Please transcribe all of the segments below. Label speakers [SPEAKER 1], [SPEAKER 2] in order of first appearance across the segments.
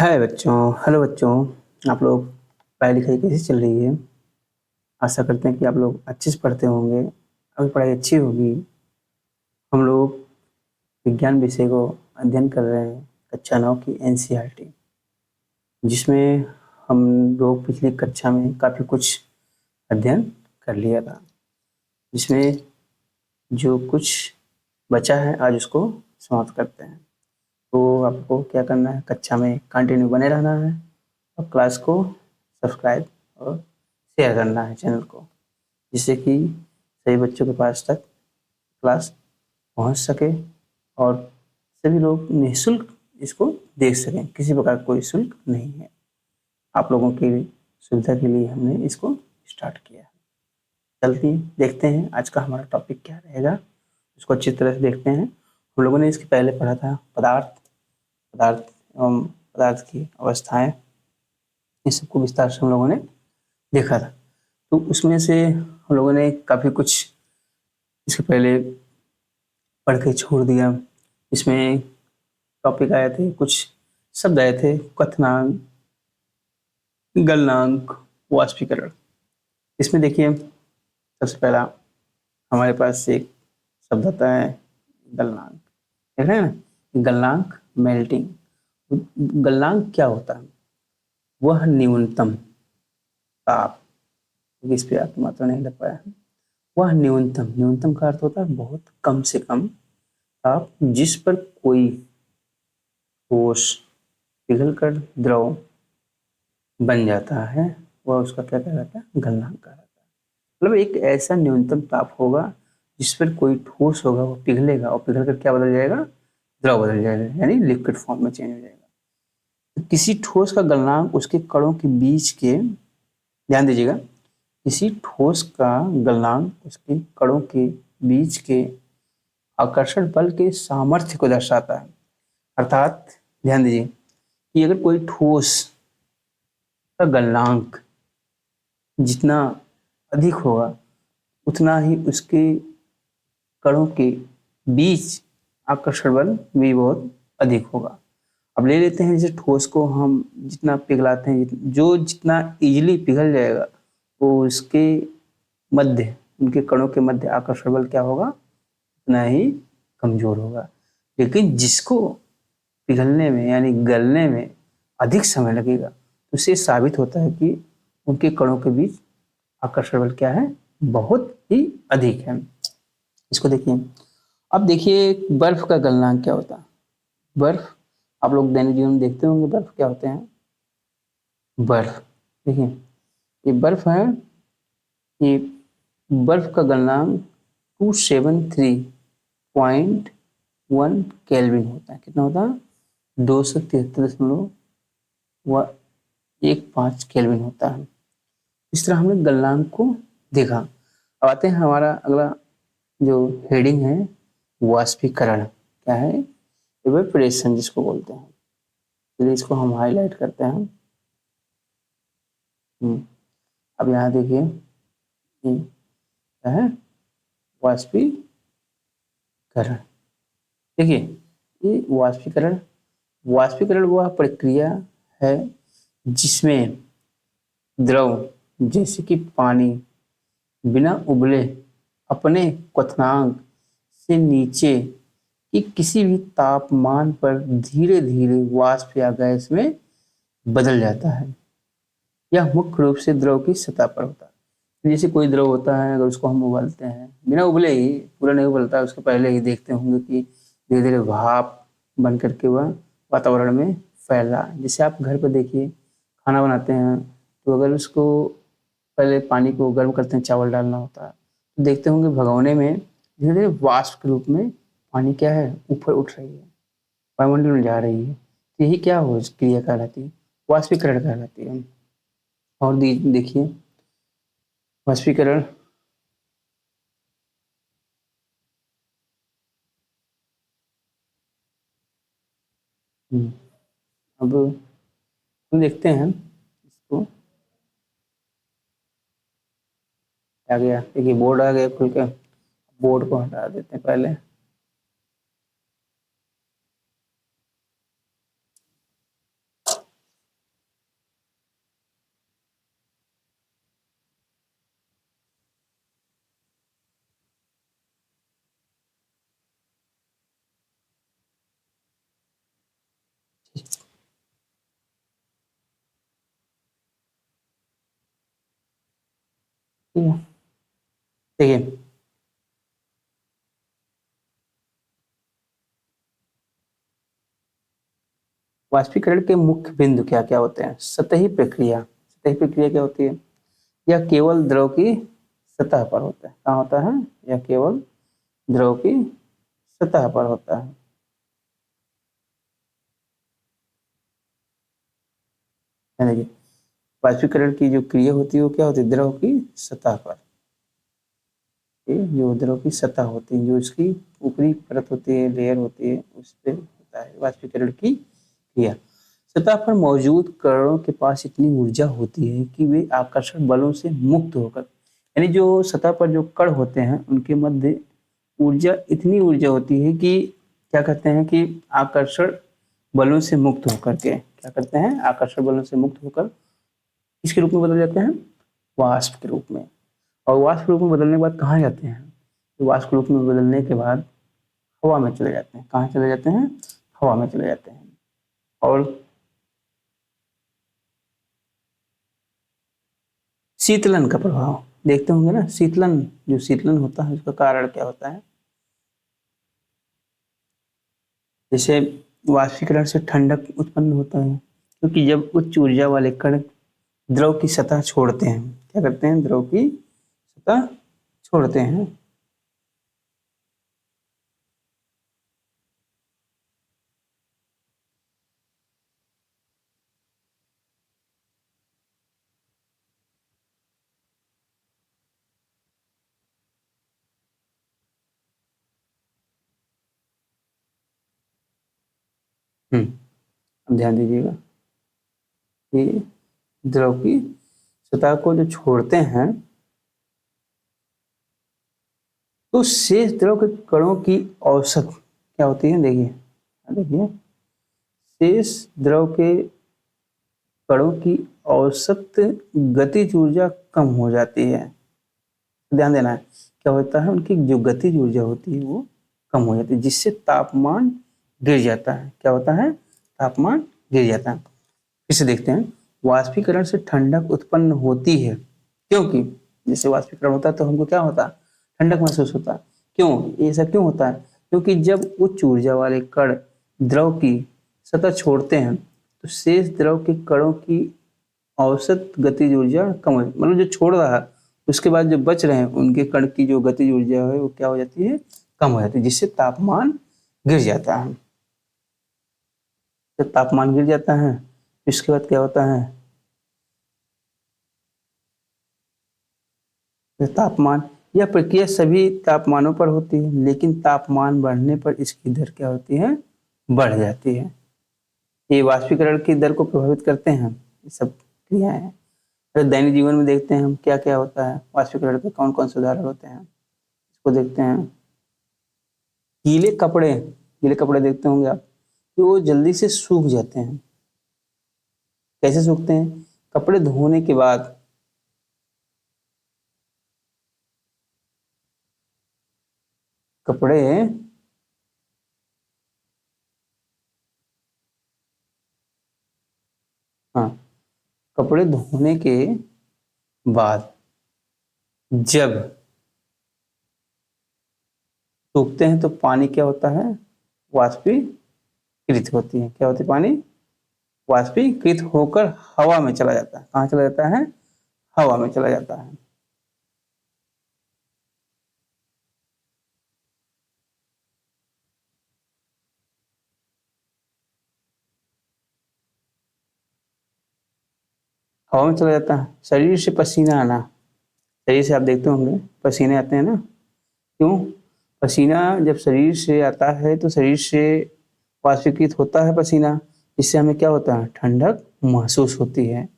[SPEAKER 1] हाय बच्चों। हेलो बच्चों। आप लोग पढ़ाई लिखाई कैसी चल रही है? आशा करते हैं कि आप लोग अच्छे से पढ़ते होंगे। अभी पढ़ाई अच्छी होगी। हम लोग विज्ञान विषय को अध्ययन कर रहे हैं, कक्षा 9 की एनसीईआरटी, जिसमें हम लोग पिछली कक्षा में काफ़ी कुछ अध्ययन कर लिया था, जिसमें जो कुछ बचा है आज उसको समाप्त करते हैं। तो आपको क्या करना है, कक्षा में कंटिन्यू बने रहना है और क्लास को सब्सक्राइब और शेयर करना है चैनल को, जिससे कि सभी बच्चों के पास तक क्लास पहुंच सके और सभी लोग निःशुल्क इसको देख सकें। किसी प्रकार का कोई शुल्क नहीं है। आप लोगों की सुविधा के लिए हमने इसको स्टार्ट किया है। चलते देखते हैं आज का हमारा टॉपिक क्या रहेगा, उसको अच्छी तरह से देखते हैं। हम लोगों ने इसके पहले पढ़ा था पदार्थ पदार्थ एवं पदार्थ की अवस्थाएं। इस सबको विस्तार से हम लोगों ने देखा था। तो उसमें से हम लोगों ने काफ़ी कुछ इसके पहले पढ़ के छोड़ दिया। इसमें टॉपिक आए थे, कुछ शब्द आए थे, क्वथनांक, गलनांक, वाष्पीकरण। इसमें देखिए सबसे पहला हमारे पास एक शब्द आता है गलनांक। देख रहे हैं ना, गलनांक मेल्टिंग। गलनांक क्या होता है? वह न्यूनतम ताप, इस पे आपकी मात्रा नहीं लग पाया है। वह न्यूनतम का अर्थ होता है बहुत कम से कम ताप, जिस पर कोई ठोस पिघलकर द्रव बन जाता है, वह उसका क्या कहलाता है? गलनांक कहलाता है। मतलब एक ऐसा न्यूनतम ताप होगा जिस पर कोई ठोस होगा, वो पिघलेगा और पिघल कर क्या बदल जाएगा? द्रव बदल जाएगा, यानी लिक्विड फॉर्म में चेंज हो जाएगा। तो किसी ठोस का गलनांक उसके कणों के बीच के, ध्यान दीजिएगा, किसी ठोस का गलनांक उसके कणों के बीच के आकर्षण बल के सामर्थ्य को दर्शाता है। अर्थात ध्यान दीजिए कि अगर कोई ठोस का गलनांक जितना अधिक होगा, उतना ही उसके कणों के बीच आकर्षण बल भी बहुत अधिक होगा। अब ले लेते हैं जैसे ठोस को हम जितना पिघलाते हैं, जो जितना इजीली पिघल जाएगा, वो उसके मध्य, उनके कणों के मध्य आकर्षण बल क्या होगा? उतना ही कमजोर होगा। लेकिन जिसको पिघलने में यानी गलने में अधिक समय लगेगा, तो इससे साबित होता है कि उनके कणों के बीच आकर्षण बल क्या है? बहुत ही अधिक है। इसको देखिए। अब देखिए बर्फ का गलनांक क्या होता है। बर्फ, आप लोग दैनिक जीवन में देखते होंगे बर्फ क्या होते हैं। बर्फ देखिए, ये बर्फ है। ये बर्फ का गलनांक 273.1 केल्विन होता है। कितना होता है? 273.15 केल्विन होता है। इस तरह हमने गलनांक को देखा। अब आते हैं हमारा अगला जो हेडिंग है, वाष्पीकरण। क्या है? इवेपोरेशन जिसको बोलते हैं। चलिए इसको हम हाईलाइट करते हैं। अब यहाँ देखिए ये क्या है? वाष्पीकरण। देखिए ये वाष्पीकरण, वाष्पीकरण वह प्रक्रिया है जिसमें द्रव जैसे कि पानी बिना उबले अपने क्वथनांक से नीचे कि किसी भी तापमान पर धीरे धीरे वाष्प या गैस में बदल जाता है। यह मुख्य रूप से द्रव की सतह पर होता है। जैसे कोई द्रव होता है, अगर उसको हम उबालते हैं, बिना उबले ही, पूरा नहीं उबलता, उसके पहले ही देखते होंगे कि धीरे धीरे भाप बन करके वह वातावरण में फैल रहा है। जैसे आप घर पर देखिए, खाना बनाते हैं तो अगर उसको पहले पानी को गर्म करते हैं, चावल डालना होता है, तो देखते होंगे भगोने में धीरे धीरे वाष्प के रूप में पानी क्या है? ऊपर उठ रही है, वायुमंडल में जा रही है। तो यही क्या हो क्रिया कहलाती है? वाष्पीकरण कहलाती है। और देखिए वाष्पीकरण अब हम देखते हैं इसको। आ गया, देखिए बोर्ड आ गया खुल के। बोर्ड को हटा देते हैं पहले। ठीक है, देखिए वाष्पीकरण के मुख्य बिंदु क्या क्या होते हैं? सतही प्रक्रिया, सतही प्रक्रिया क्या होती है? यह केवल द्रव की सतह पर होता है। कहाँ होता है? यह केवल द्रव की सतह पर होता है। देखिए वाष्पीकरण की जो क्रिया होती है वो क्या होती है? द्रव की सतह पर, जो द्रव की सतह होती है, जो इसकी ऊपरी परत होती है, लेयर होती है, उस पर होता है वाष्पीकरण की क्रिया। सतह पर मौजूद कणों के पास इतनी ऊर्जा होती है कि वे आकर्षण बलों से मुक्त होकर, यानी जो सतह पर जो कण होते हैं उनके मध्य ऊर्जा, इतनी ऊर्जा होती है कि क्या कहते हैं कि आकर्षण बलों से मुक्त होकर के क्या करते हैं? आकर्षण बलों से मुक्त होकर किसके रूप में बदल जाते हैं? वाष्प के रूप में। और वाष्प रूप में बदलने के बाद कहाँ जाते हैं? तो वाष्प रूप में बदलने के बाद हवा में चले जाते हैं। कहाँ चले जाते हैं? हवा में चले जाते हैं। और शीतलन का प्रभाव देखते होंगे ना, शीतलन, जो शीतलन होता है उसका कारण क्या होता है? जैसे वाष्पीकरण से ठंडक उत्पन्न होता है, क्योंकि जब उच्च ऊर्जा वाले कण द्रव की सतह छोड़ते हैं, क्या करते हैं? द्रव की सतह छोड़ते हैं। अब ध्यान दीजिएगा, ये द्रव की सतह को जो छोड़ते हैं तो शेष द्रव के कणों की औसत क्या होती है? देखिए देखिए, शेष द्रव के कणों की औसत गतिज ऊर्जा कम हो जाती है। ध्यान देना है, क्या होता है? उनकी जो गतिज ऊर्जा होती है वो कम हो जाती है, जिससे तापमान गिर जाता है। क्या होता है? तापमान गिर जाता है। फिर से देखते हैं, वाष्पीकरण से ठंडक उत्पन्न होती है, क्योंकि जैसे वाष्पीकरण होता है तो हमको क्या होता है? ठंडक महसूस होता है। क्यों ऐसा क्यों होता है? क्योंकि जब उच्च ऊर्जा वाले कण द्रव की सतह छोड़ते हैं तो शेष द्रव के कणों की औसत गतिज ऊर्जा कम हो, मतलब जो छोड़ रहा है उसके बाद जो बच रहे हैं उनके कण की जो गतिज ऊर्जा है वो क्या हो जाती है? कम हो जाती है, जिससे तापमान गिर जाता है। जब तापमान गिर जाता है इसके बाद क्या होता है? तापमान, यह प्रक्रिया सभी तापमानों पर होती है, लेकिन तापमान बढ़ने पर इसकी दर क्या होती है? बढ़ जाती है। ये वाष्पीकरण की दर को प्रभावित करते हैं, ये सब क्रियाएं हैं। तो दैनिक जीवन में देखते हैं हम क्या क्या होता है, वाष्पीकरण के कौन कौन से उदाहरण होते हैं, इसको देखते हैं। गीले कपड़े, गीले कपड़े देखते होंगे आप कि वो जल्दी से सूख जाते हैं। कैसे सूखते हैं? कपड़े धोने के बाद कपड़े, हाँ, कपड़े धोने के बाद जब सूखते हैं तो पानी क्या होता है? वाष्पीकृत होती है। क्या होती है? पानी वाष्पीकृत होकर हवा में चला जाता है। कहाँ चला जाता है? हवा में चला जाता है। हवा में चला जाता है। शरीर से पसीना आना, शरीर से आप देखते होंगे पसीने आते हैं ना, क्यों? पसीना जब शरीर से आता है तो शरीर से वाष्पीकृत होता है पसीना, जिससे हमें क्या होता है? ठंडक महसूस होती है।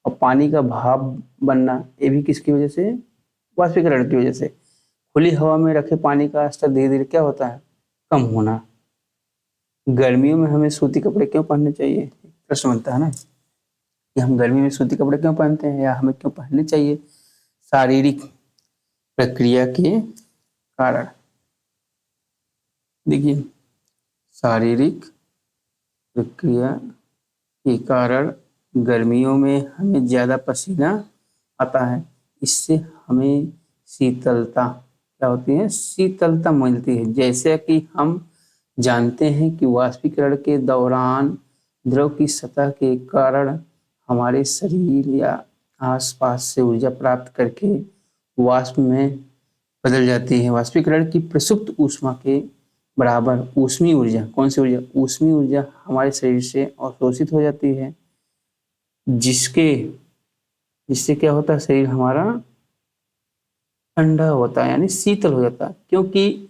[SPEAKER 1] और पानी का भाप बनना, ये भी किसकी वजह से? वाष्पीकरण की वजह से। खुली हवा में रखे पानी का स्तर धीरे धीरे क्या होता है? कम होना। गर्मियों में हमें सूती कपड़े क्यों पहनने चाहिए? प्रश्न बनता है ना कि हम गर्मी में सूती कपड़े क्यों पहनते हैं या हमें क्यों पहनने चाहिए? शारीरिक प्रक्रिया के कारण। देखिए शारीरिक प्रक्रिया के कारण गर्मियों में हमें ज़्यादा पसीना आता है, इससे हमें शीतलता क्या होती है, शीतलता मिलती है। जैसे कि हम जानते हैं कि वाष्पीकरण के दौरान द्रव की सतह के कारण हमारे शरीर या आसपास से ऊर्जा प्राप्त करके वाष्प में बदल जाती है। वाष्पीकरण की प्रसुप्त ऊष्मा के बराबर ऊष्मीय ऊर्जा, कौन सी ऊर्जा, ऊष्मीय ऊर्जा हमारे शरीर से अवशोषित हो जाती है, जिसके जिससे क्या होता है, शरीर हमारा ठंडा होता है यानी शीतल हो जाता है। क्योंकि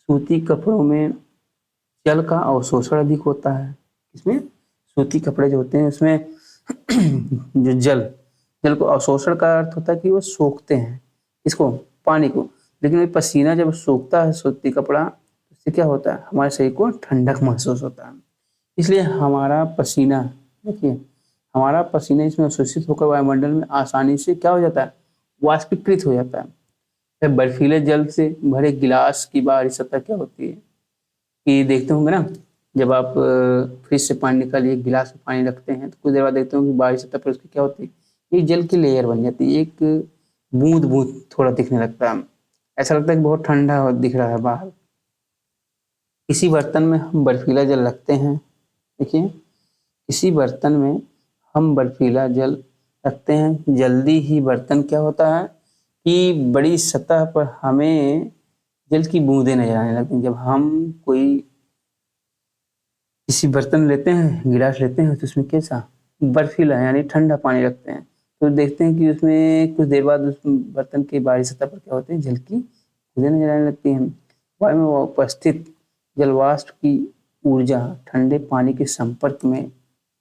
[SPEAKER 1] सूती कपड़ों में जल का अवशोषण अधिक होता है। इसमें सूती कपड़े जो होते हैं उसमें जो जल को, अवशोषण का अर्थ होता है कि वो सोखते हैं इसको, पानी को। लेकिन वो पसीना जब सोखता है सूती कपड़ा, उससे क्या होता है, हमारे शरीर को ठंडक महसूस होता है। इसलिए हमारा पसीना, देखिए हमारा पसीना इसमें अवशोषित होकर वायुमंडल में आसानी से क्या हो जाता है, वाष्पीकृत हो जाता है। बर्फीले जल से भरे गिलास की बाहरी सतह क्या होती है कि देखते होंगे ना, जब आप फ्रिज से पानी निकालिए, गिलास में पानी रखते हैं तो कुछ देर बाद देखते होंगे बाहरी सतह पर उसकी क्या होती है, एक जल की लेयर बन जाती है, एक बूंद बूंद थोड़ा दिखने लगता है। ऐसा लगता है कि बहुत ठंडा दिख रहा है बाहर। किसी बर्तन में हम बर्फीला जल रखते हैं, देखिए किसी बर्तन में हम बर्फीला जल रखते हैं, जल्दी ही बर्तन क्या होता है कि बड़ी सतह पर हमें जल की बूंदें नजर आने लगती हैं। जब हम कोई किसी बर्तन लेते हैं, गिलास लेते हैं, तो उसमें कैसा बर्फीला यानी ठंडा पानी रखते हैं, तो देखते हैं कि उसमें कुछ देर बाद उस बर्तन की बाहरी सतह पर क्या होते हैं, जल की बूंदें नजर आने लगती हैं। वायु में उपस्थित जलवाष्प की ऊर्जा ठंडे पानी के संपर्क में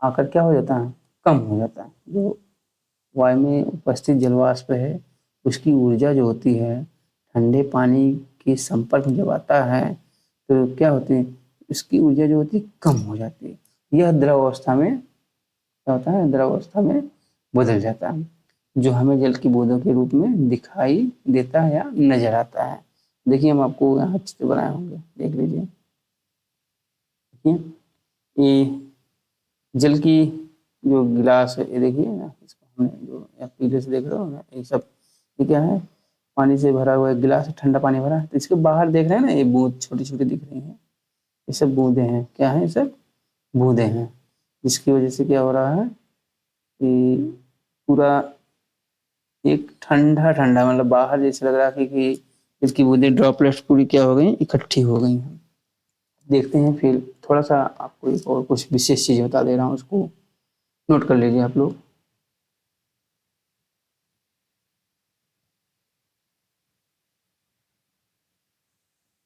[SPEAKER 1] आकर क्या हो जाता है, कम हो जाता है। जो वायु में उपस्थित जलवाष्प है उसकी ऊर्जा जो होती है ठंडे पानी के संपर्क में जब आता है तो क्या होती है, इसकी ऊर्जा जो होती है कम हो जाती है। यह द्रव अवस्था में क्या होता है, द्रव अवस्था में बदल जाता है, जो हमें जल की बूंदों के रूप में दिखाई देता है या नजर आता है। देखिए हम आपको यहाँ चित्र बनाए होंगे, देख लीजिए। देखिए ये जल की जो गिलास है, ये देखिए ना, इसको हमने जो पीले से देख रहे हो ना, ये सब ये क्या है, पानी से भरा हुआ एक गिलास है, ठंडा पानी भरा है, तो इसके बाहर देख रहे हैं ना, ये बूंद छोटी छोटी दिख रही हैं, ये सब बूंदे हैं। क्या है, ये सब बूंदे हैं, जिसकी वजह से क्या हो रहा है कि पूरा एक ठंडा ठंडा, मतलब बाहर जैसे लग रहा है कि इसकी बूंदे ड्रॉपलेट्स पूरी क्या हो गई, इकट्ठी हो गई हैं। देखते हैं फिर थोड़ा सा आपको एक और कुछ विशेष चीज़ बता दे रहा हूँ, उसको नोट कर लीजिए आप लोग।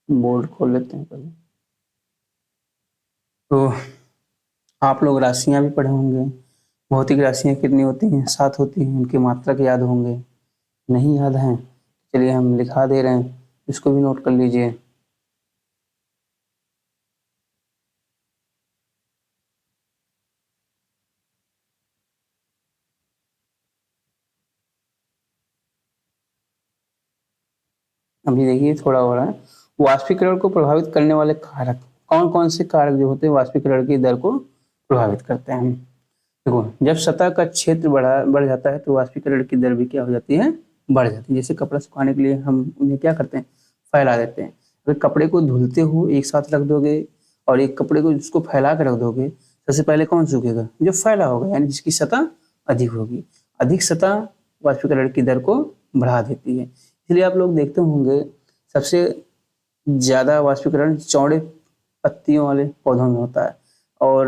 [SPEAKER 1] बोर्ड खोल लेते हैं पहले। तो आप लोग राशियाँ भी पढ़े होंगे, भौतिक राशियाँ कितनी होती हैं, 7 होती हैं, उनके मात्रक याद होंगे, नहीं याद हैं, चलिए हम लिखा दे रहे हैं, इसको भी नोट कर लीजिए। अभी देखिए थोड़ा हो रहा है। वाष्पीकरण को प्रभावित करने वाले कारक, कौन कौन से कारक जो होते हैं वाष्पीकरण की दर को प्रभावित करते हैं। देखो जब सतह का क्षेत्र बढ़ जाता है तो वाष्पीकरण की दर भी क्या हो जाती है, बढ़ जाती है। जैसे कपड़ा सुखाने के लिए हम उन्हें क्या करते हैं, फैला देते हैं। अगर कपड़े को धुलते हो एक साथ रख दोगे और एक कपड़े को जिसको फैला कर रख दोगे, सबसे पहले कौन सूखेगा, जो फैला होगा, यानी जिसकी सतह अधिक होगी। अधिक सतह वाष्पीकरण की दर को बढ़ा देती है। इसलिए आप लोग देखते होंगे सबसे ज्यादा वाष्पीकरण चौड़े पत्तियों वाले पौधों में होता है, और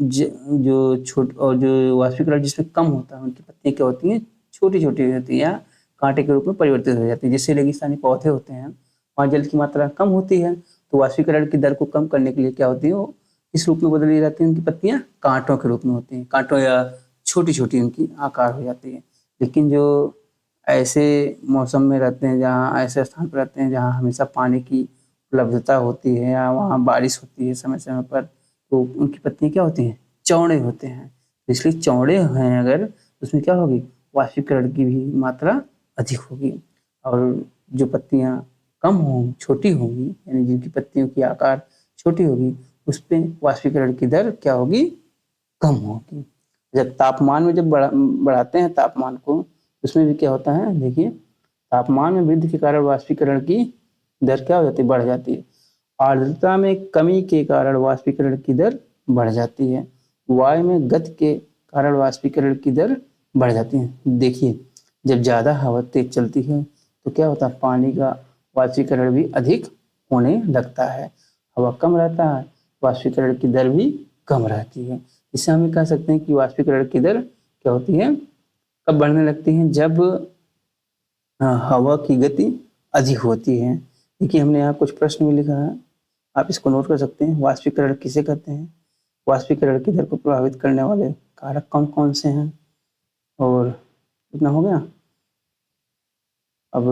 [SPEAKER 1] जो वाष्पीकरण जिसमें कम होता है उनकी पत्तियां क्या होती हैं, छोटी छोटी होती हैं या कांटे के रूप में परिवर्तित हो जाती है। जैसे रेगिस्तानी पौधे होते हैं वहाँ जल की मात्रा कम होती है, तो वाष्पीकरण की दर को कम करने के लिए क्या होती है, वो इस रूप में बदली जाती है, उनकी पत्तियां कांटों के रूप में होती हैं, कांटों या छोटी छोटी उनकी आकार हो जाती है। लेकिन जो ऐसे मौसम में रहते हैं, जहाँ ऐसे स्थान पर रहते हैं जहाँ हमेशा पानी की उपलब्धता होती है या वहाँ बारिश होती है समय समय पर, तो उनकी पत्तियां क्या होती हैं, चौड़े होते हैं। तो इसलिए चौड़े हैं अगर, तो उसमें क्या होगी, वाष्पीकरण की भी मात्रा अधिक होगी। और जो पत्तियां कम होंगी, छोटी होंगी, यानी जिनकी पत्तियों की आकार छोटी होगी, उस पर वाष्पीकरण की दर क्या होगी, कम होगी। जब तापमान में जब बढ़ाते हैं तापमान को, उसमें भी क्या होता है, देखिए तापमान में वृद्धि के कारण वाष्पीकरण की दर क्या हो जाती है, बढ़ जाती है। आर्द्रता में कमी के कारण वाष्पीकरण की दर बढ़ जाती है। वायु में गति के कारण वाष्पीकरण की दर बढ़ जाती है। देखिए जब ज़्यादा हवा तेज चलती है तो क्या होता है, पानी का वाष्पीकरण भी अधिक होने लगता है। हवा कम रहता है, वाष्पीकरण की दर भी कम रहती है। इससे हम कह सकते हैं कि वाष्पीकरण की दर क्या होती है, कब बढ़ने लगती है, जब हवा की गति अधिक होती है। देखिए हमने यहाँ कुछ प्रश्न भी लिखा है, आप इसको नोट कर सकते हैं। वाष्पीकरण किसे कहते हैं, वाष्पीकरण की दर को प्रभावित करने वाले कारक कौन कौन से हैं, और इतना हो गया। अब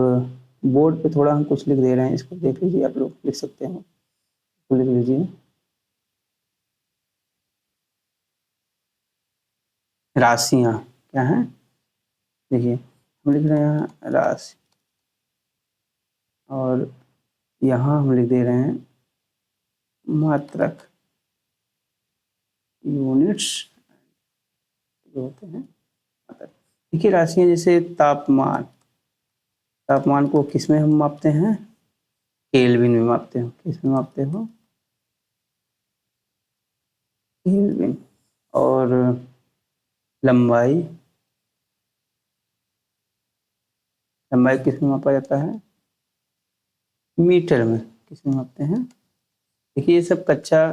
[SPEAKER 1] बोर्ड पे थोड़ा हम कुछ लिख दे रहे हैं, इसको देख लीजिए, आप लोग लिख सकते हैं, तो लिख लीजिए। राशियाँ क्या हैं, देखिए हम लिख रहे हैं राशि, और यहाँ हम लिख दे रहे हैं मात्रक, यूनिट्स जो होते हैं मात्रक। देखिए राशियाँ जैसे तापमान, तापमान को किस में हम मापते हैं, केल्विन में मापते हो। किस में मापते हो, केल्विन। और लंबाई, लंबाई किस में मापा जाता है, मीटर में। किस में मापते हैं, देखिए ये सब कक्षा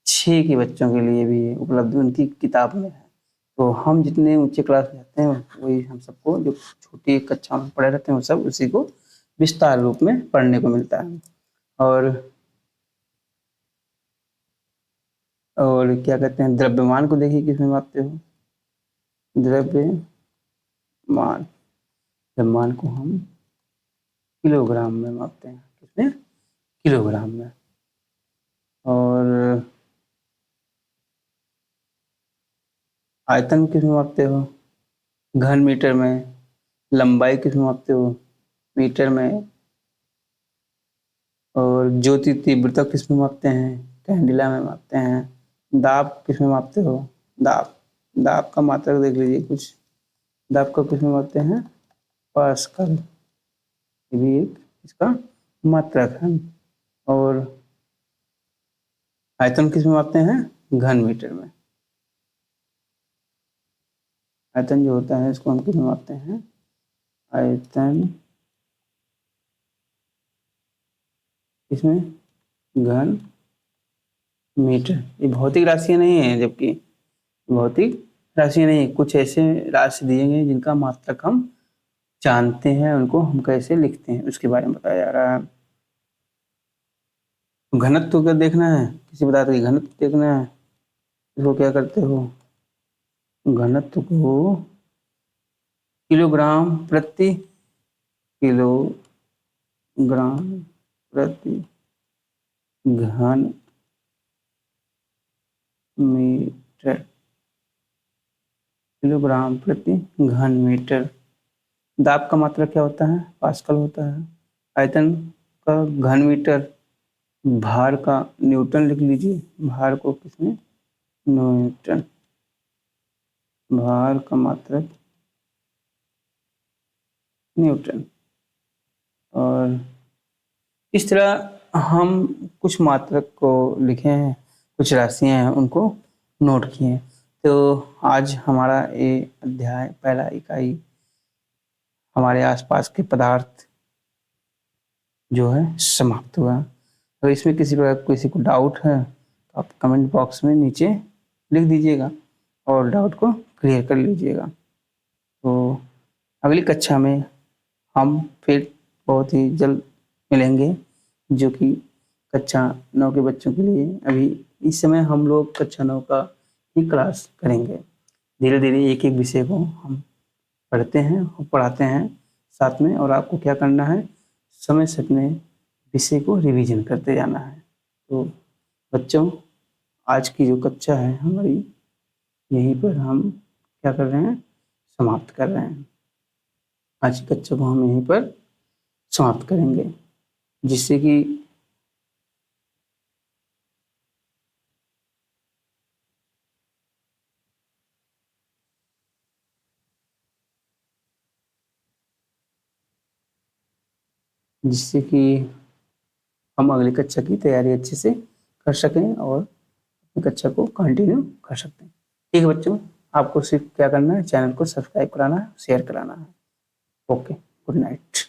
[SPEAKER 1] 6 के बच्चों के लिए भी उपलब्ध उनकी किताब में है। तो हम जितने ऊंचे क्लास में जाते हैं वही हम सबको, जो छोटी कक्षा में पढ़े रहते हैं वो सब उसी को विस्तार रूप में पढ़ने को मिलता है। और क्या कहते हैं, द्रव्यमान को देखिए किस में मापते हो, द्रव्यमान, द्रव्यमान को हम किलोग्राम में मापते हैं। किसमें, किलोग्राम में। और आयतन किस में मापते हो, घन मीटर में। लंबाई किस में मापते हो, मीटर में। और ज्योति तीव्रता किस में मापते हैं, कैंडिला में मापते हैं। दाब किस में मापते हो, दाब, दाब का मात्रक देख लीजिए कुछ, दाब का किस में मापते हैं, पास्कल, ये भी एक इसका मात्रक है। और आयतन किस में मापते हैं, घन मीटर में। आयतन जो होता है इसको हम किस में मापते हैं, आयतन इसमें घन मीटर। ये भौतिक राशियां नहीं है, जबकि भौतिक राशियां नहीं है, कुछ ऐसे राशि दिए गए जिनका मात्रक हम जानते हैं, उनको हम कैसे लिखते हैं उसके बारे में बताया जा रहा है। घनत्व का देखना है, किसी पदार्थ की घनत्व देखना है, इसको क्या करते हो, घनत्व को किलोग्राम प्रति, किलोग्राम प्रति घन मीटर, किलोग्राम प्रति घन मीटर। दाब का मात्रा क्या होता है, पास्कल होता है। आयतन का घन मीटर। भार का न्यूटन लिख लीजिए, भार को किसमें, न्यूटन। भार का मात्रक न्यूटन। और इस तरह हम कुछ मात्रक को लिखे हैं, कुछ राशियां हैं उनको नोट किए हैं। तो आज हमारा ये अध्याय, पहला इकाई हमारे आसपास के पदार्थ जो है समाप्त हुआ। अगर इसमें किसी प्रकार किसी को डाउट है तो आप कमेंट बॉक्स में नीचे लिख दीजिएगा और डाउट को क्लियर कर लीजिएगा। तो अगली कक्षा में हम फिर बहुत ही जल्द मिलेंगे, जो कि कक्षा 9 के बच्चों के लिए। अभी इस समय हम लोग कक्षा 9 का ही क्लास करेंगे। धीरे धीरे एक एक विषय को हम पढ़ते हैं और पढ़ाते हैं साथ में, और आपको क्या करना है, समय से अपने विषय को रिवीजन करते जाना है। तो बच्चों, आज की जो कक्षा है हमारी, यहीं पर हम क्या कर रहे हैं, समाप्त कर रहे हैं। आज की कक्षा को हम यहीं पर समाप्त करेंगे, जिससे कि जिससे कि हम अगली कक्षा की तैयारी अच्छे से कर सकें और अपनी कक्षा को कंटिन्यू कर सकते हैं। ठीक है बच्चों, आपको सिर्फ क्या करना है, चैनल को सब्सक्राइब कराना है, शेयर कराना है। Okay, good night.